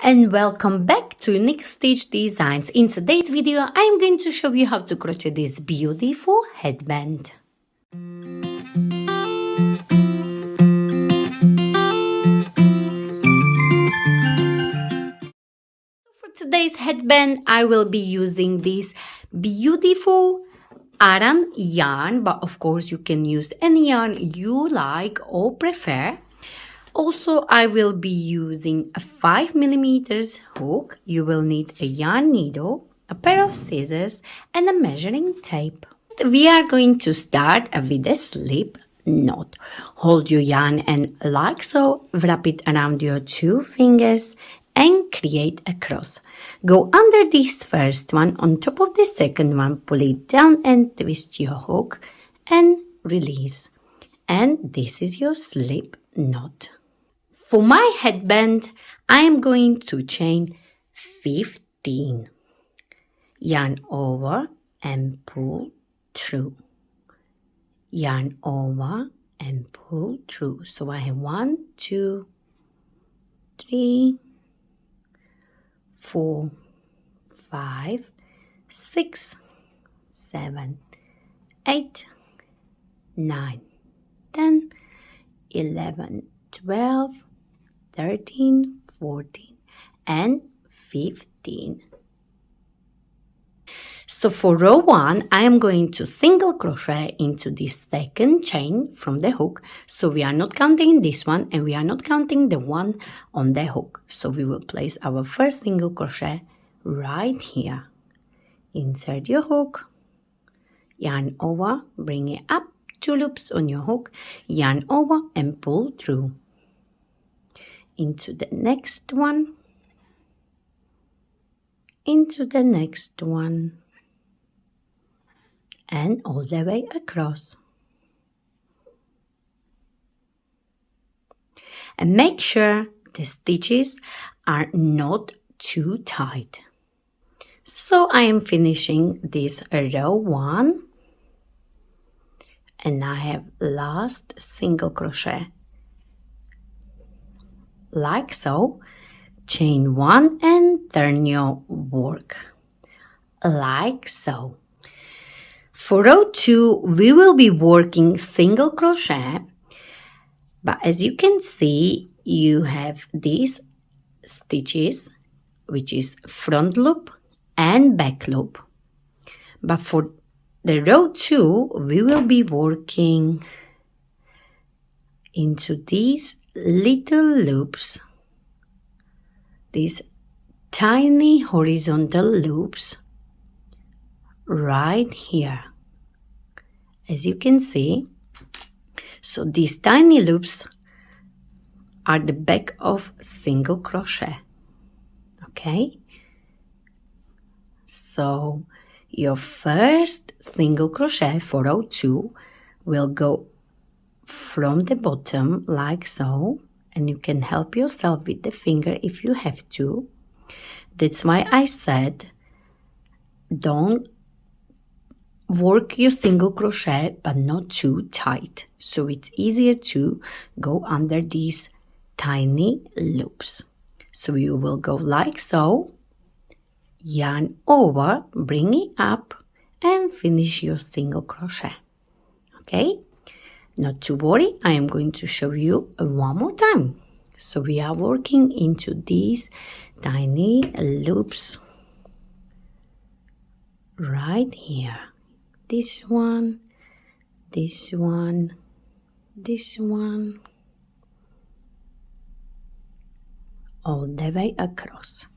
and welcome back to Unique Stitch Designs. In today's video, I'm going to show you how to crochet this beautiful headband. For today's headband, I will be using this beautiful Aran yarn, but of course you can use any yarn you like or prefer. Also, I will be using a 5mm hook. You will need a yarn needle, a pair of scissors, and a measuring tape. We are going to start with a slip knot. Hold your yarn and like so, wrap it around your 2 fingers and create a cross. Go under this first one, on top of the second one, pull it down and twist your hook and release. And this is your slip knot. For my headband, I am going to chain 15. Yarn over and pull through. Yarn over and pull through. So I have 1, 2, 3, 4, 5, 6, 7, 8, 9, 10, 11, 12, 13, 14, and 15. So for row 1, I am going to single crochet into this second chain from the hook. So we are not counting this one and we are not counting the one on the hook. So we will place our first single crochet right here. Insert your hook, yarn over, bring it up, 2 loops on your hook, yarn over and pull through. Into the next one, into the next one, and all the way across. And make sure the stitches are not too tight. So I am finishing this row 1 and I have last single crochet. Like so, chain 1 and turn your work like so. For row 2, we will be working single crochet, but as you can see, you have these stitches, which is front loop and back loop. But for the row 2, we will be working into these little loops, these tiny horizontal loops right here, as you can see. So these tiny loops are the back of single crochet. Okay, so your first single crochet for row 2 will go from the bottom like so, and you can help yourself with the finger if you have to. That's why I said don't work your single crochet but not too tight, so it's easier to go under these tiny loops. So you will go like so, yarn over, bring it up and finish your single crochet. Okay, not to worry, I am going to show you one more time. So we are working into these tiny loops right here. This one, this one, this one, all the way across.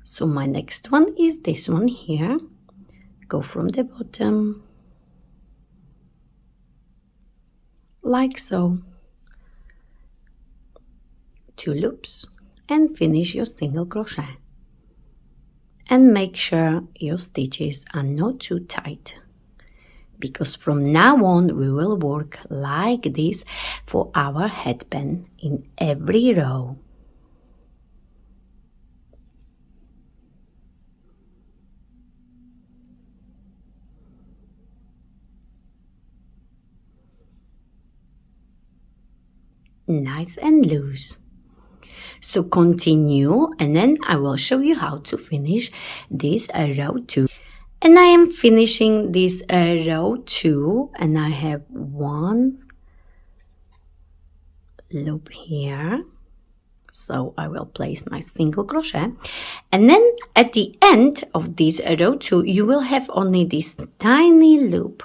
So my next one is this one here. Go from the bottom like so, 2 loops and finish your single crochet. And make sure your stitches are not too tight, because from now on we will work like this for our headband in every row. nice and loose. So continue, and then I will show you how to finish this row 2. And I am finishing this row 2, and I have one loop here. So I will place my single crochet, and then at the end of this row 2 you will have only this tiny loop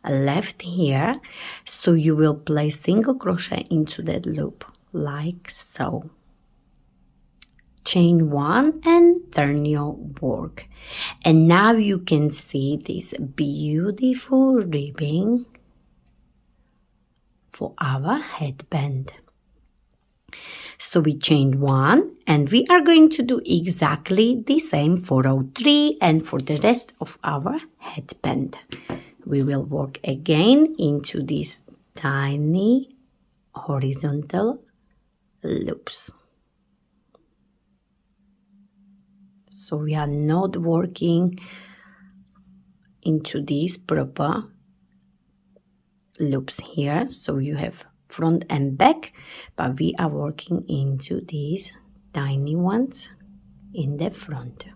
left here. So you will place single crochet into that loop like so. Chain 1 and turn your work, and now you can see this beautiful ribbing for our headband. So we chained 1, and we are going to do exactly the same for row 3 and for the rest of our headband. We will work again into these tiny horizontal loops. So we are not working into these proper loops here. So you have front and back, but we are working into these tiny ones in the front.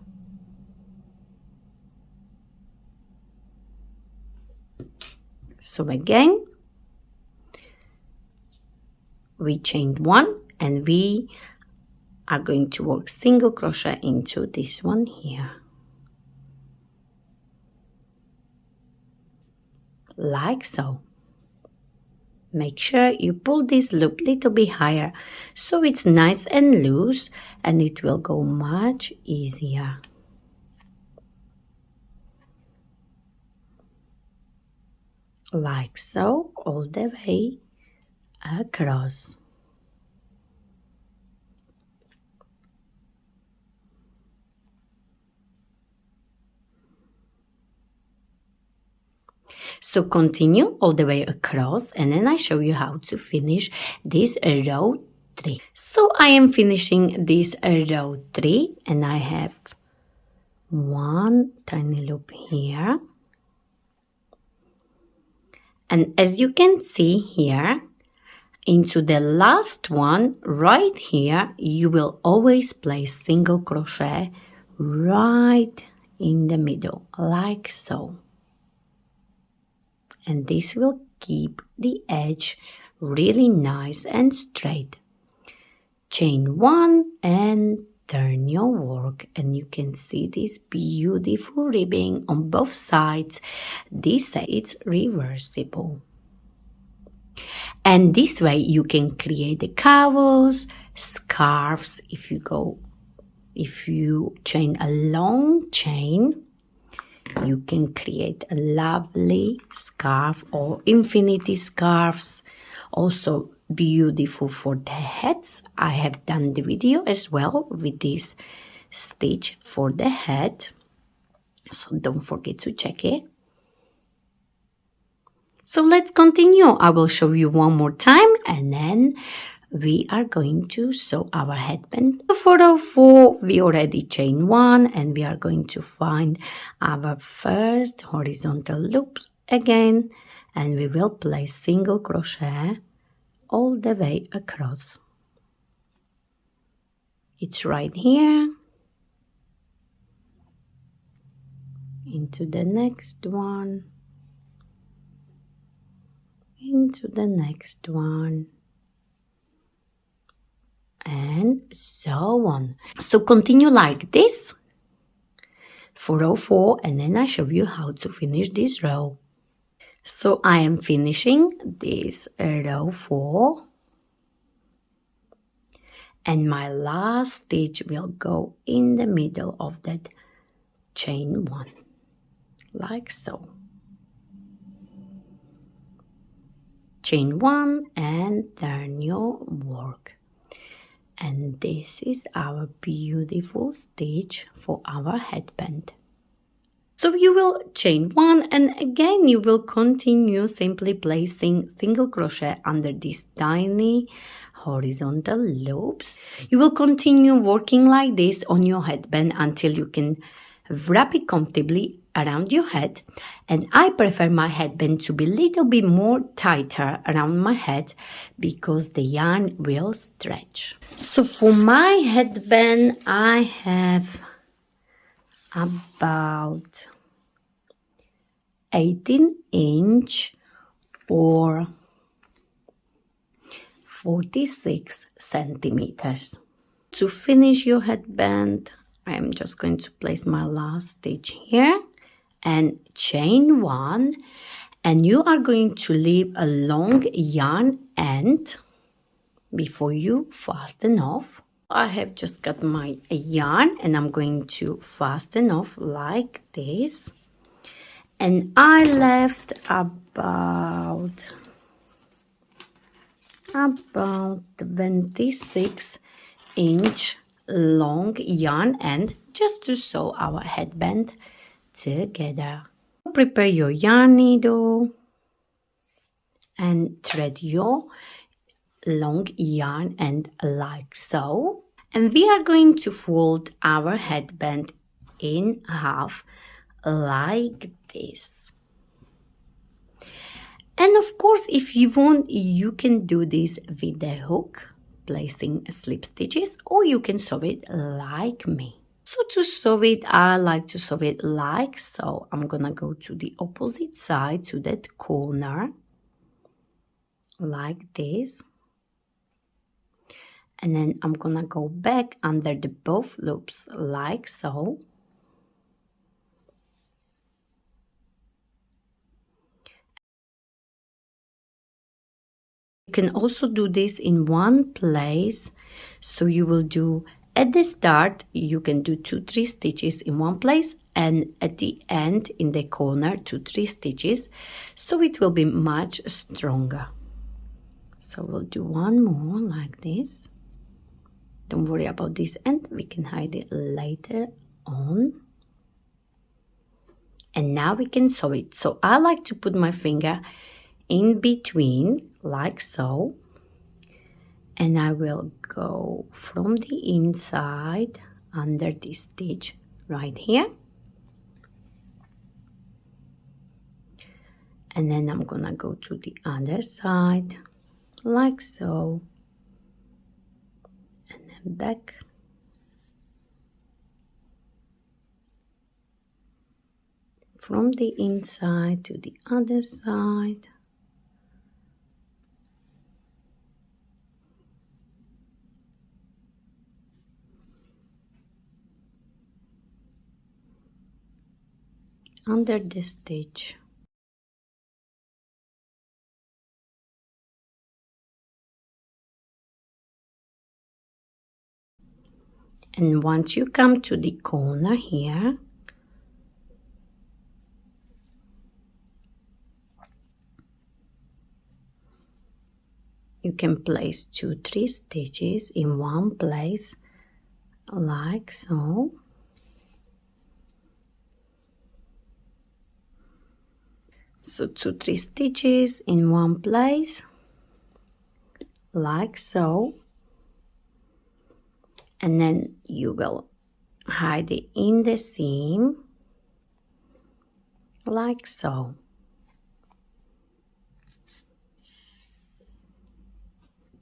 So again, we chained 1, and we are going to work single crochet into this one here, like so. Make sure you pull this loop a little bit higher so it's nice and loose, and it will go much easier. Like so, all the way across. So continue all the way across, and then I show you how to finish this row 3. So I am finishing this row 3, and I have one tiny loop here. And as you can see here, into the last one right here, you will always place single crochet right in the middle, like so. And this will keep the edge really nice and straight. Chain 1 and turn your work, and you can see this beautiful ribbing on both sides. This side is reversible, and this way you can create the covers, scarves. If you chain a long chain, you can create a lovely scarf or infinity scarves. Also beautiful for the heads. I have done the video as well with this stitch for the head, so don't forget to check it. So let's continue. I will show you one more time, and then we are going to sew our headband. For row 4, we already chain 1, and we are going to find our first horizontal loop again, and we will place single crochet all the way across. It's right here, into the next one, into the next one, and so on. So continue like this for row 4, and then I show you how to finish this row. So I am finishing this row 4, and my last stitch will go in the middle of that chain 1, like so. Chain 1 and turn your work. And this is our beautiful stitch for our headband. So you will chain 1, and again you will continue simply placing single crochet under these tiny horizontal loops. You will continue working like this on your headband until you can wrap it comfortably around your head, and I prefer my headband to be a little bit more tighter around my head because the yarn will stretch. So for my headband I have about 18-inch or 46 centimeters. To finish your headband, I'm just going to place my last stitch here and chain 1, and you are going to leave a long yarn end before you fasten off. I have just got my yarn and I'm going to fasten off like this, and I left about 26-inch long yarn end just to sew our headband together. Prepare your yarn needle and thread your long yarn end like so, and we are going to fold our headband in half like this. And of course, if you want, you can do this with a hook, placing slip stitches, or you can sew it like me. So to sew it, I like to sew it like so. I'm gonna go to the opposite side, to that corner, like this. And then I'm gonna go back under the both loops like so. You can also do this in one place. So you will do at the start, you can do 2-3 stitches in one place, and at the end in the corner 2-3 stitches, so it will be much stronger. So we'll do one more like this. Don't worry about this end, we can hide it later on. And now we can sew it. So I like to put my finger in between like so, and I will go from the inside under this stitch right here, and then I'm gonna go to the other side like so, and then back, from the inside to the other side. Under the stitch. And once you come to the corner here, you can place 2-3 stitches in one place like so. So 2-3 stitches in one place like so, and then you will hide it in the seam like so.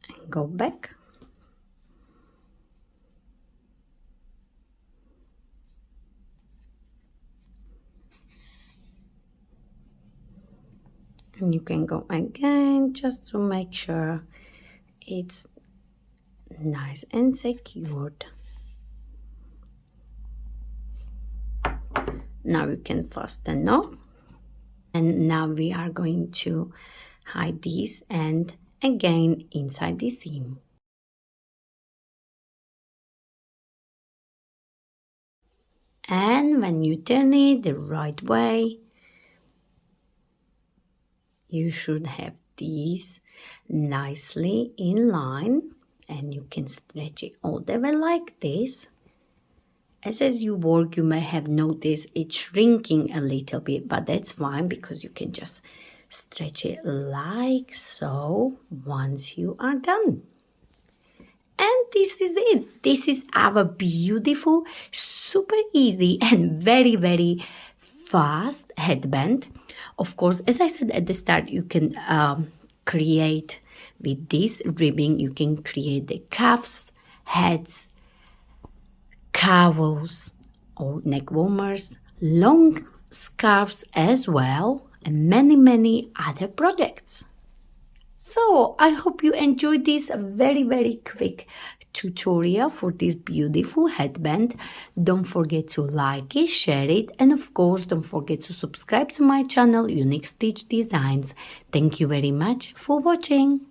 And go back. And you can go again just to make sure it's nice and secured. Now you can fasten off, and now we are going to hide this end again inside the seam. And when you turn it the right way, you should have these nicely in line, and you can stretch it all the way like this. As you work, you may have noticed it shrinking a little bit, but that's fine because you can just stretch it like so once you are done. And this is it. This is our beautiful, super easy and very, very fast headband. Of course, as I said at the start, you can create with this ribbing, you can create the cuffs, hats, cowls or neck warmers, long scarves as well, and many other projects. So I hope you enjoyed this very quick tutorial for this beautiful headband. Don't forget to like it, share it, and of course don't forget to subscribe to my channel Unique Stitch Designs. Thank you very much for watching.